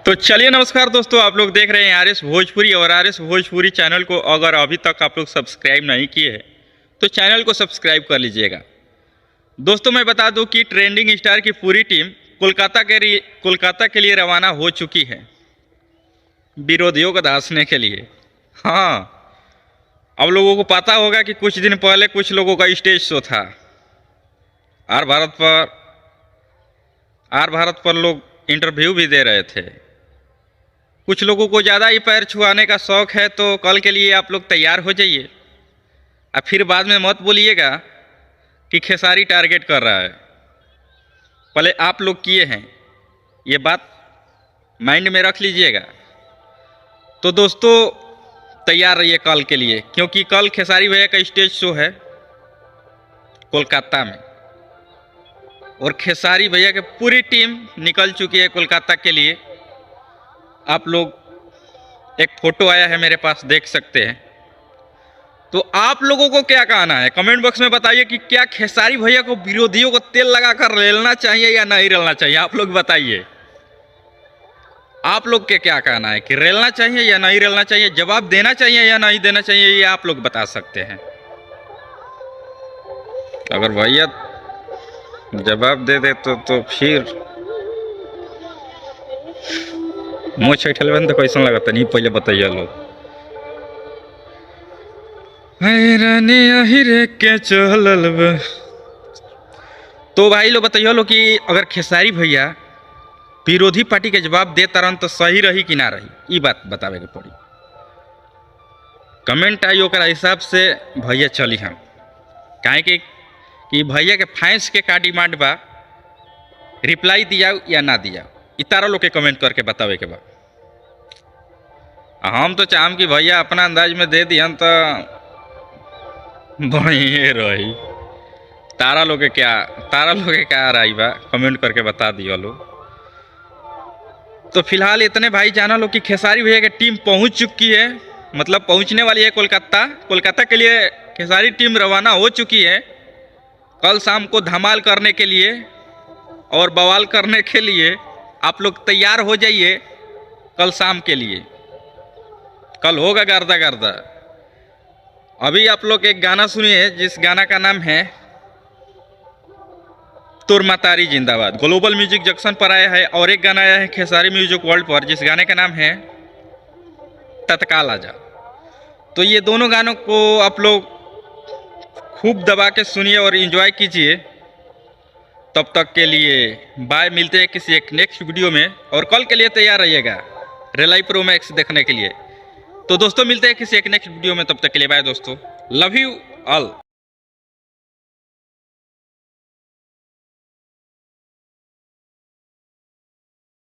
तो चलिए नमस्कार दोस्तों, आप लोग देख रहे हैं आर एस भोजपुरी। और आर एस भोजपुरी चैनल को अगर अभी तक आप लोग सब्सक्राइब नहीं किए हैं तो चैनल को सब्सक्राइब कर लीजिएगा। दोस्तों मैं बता दूं कि ट्रेंडिंग स्टार की पूरी टीम कोलकाता के लिए रवाना हो चुकी है विरोधियों को दासने के लिए। हाँ, अब लोगों को पता होगा कि कुछ दिन पहले कुछ लोगों का स्टेज शो था आर भारत पर लोग इंटरव्यू भी दे रहे थे। कुछ लोगों को ज़्यादा ही पैर छुआने का शौक़ है, तो कल के लिए आप लोग तैयार हो जाइए। अब फिर बाद में मत बोलिएगा कि खेसारी टारगेट कर रहा है। पहले आप लोग किए हैं, ये बात माइंड में रख लीजिएगा। तो दोस्तों तैयार रहिए कल के लिए, क्योंकि कल खेसारी भैया का स्टेज शो है कोलकाता में। और खेसारी भैया की पूरी टीम निकल चुकी है कोलकाता के लिए। आप लोग एक फ़ोटो आया है मेरे पास, देख सकते हैं। तो आप लोगों को क्या कहना है कमेंट बॉक्स में बताइए कि क्या खेसारी भैया को विरोधियों को तेल लगाकर रेलना चाहिए या नहीं रेलना चाहिए। आप लोग बताइए, आप लोग के क्या कहना है कि रेलना चाहिए या नहीं रेलना चाहिए। जवाब देना चाहिए या नहीं देना चाहिए, ये आप लोग बता सकते हैं। अगर भैया जवाब दे दे तो फिर मुँह छैठल बन तो कैसा लगता नहीं, पहले बताइए लोग। के चलल तो भाई लोग बताइए लो कि अगर खेसारी भैया विरोधी पार्टी के जवाब दे तरन तो सही रही कि ना रही, ये बात बतावे के पड़ी। कमेंट आई ओकरा हिसाब से भैया चली हम काहे कि भैया के फैंस के का डिमांड बा, रिप्लाई दिया या ना दिया, इतारा लोग के कमेंट करके बतावे के बा। हम तो चाहम कि भैया अपना अंदाज में दे दिहन तो बढ़िया रही। तारा लोग के क्या राय बा, कमेंट करके बता दियो लोग। तो फिलहाल इतने भाई जाना लो कि खेसारी भैया की टीम पहुंच चुकी है, मतलब पहुंचने वाली है कोलकाता के लिए। खेसारी टीम रवाना हो चुकी है कल शाम को धमाल करने के लिए और बवाल करने के लिए। आप लोग तैयार हो जाइए कल शाम के लिए, कल होगा गर्दा। अभी आप लोग एक गाना सुनिए जिस गाना का नाम है तुर मतारी जिंदाबाद। ग्लोबल म्यूजिक जंक्शन पर आया है। और एक गाना आया है खेसारी म्यूजिक वर्ल्ड पर, जिस गाने का नाम है तत्काल आजा। तो ये दोनों गानों को आप लोग खूब दबा के सुनिए और एंजॉय कीजिए। तब तक के लिए बाय, मिलते हैं किसी एक नेक्स्ट वीडियो में। और कल के लिए तैयार रहिएगा रिलाई प्रो मैक्स देखने के लिए। तो दोस्तों मिलते हैं किसी एक नेक्स्ट वीडियो में, तब तक के लिए बाय दोस्तों, लव यू ऑल।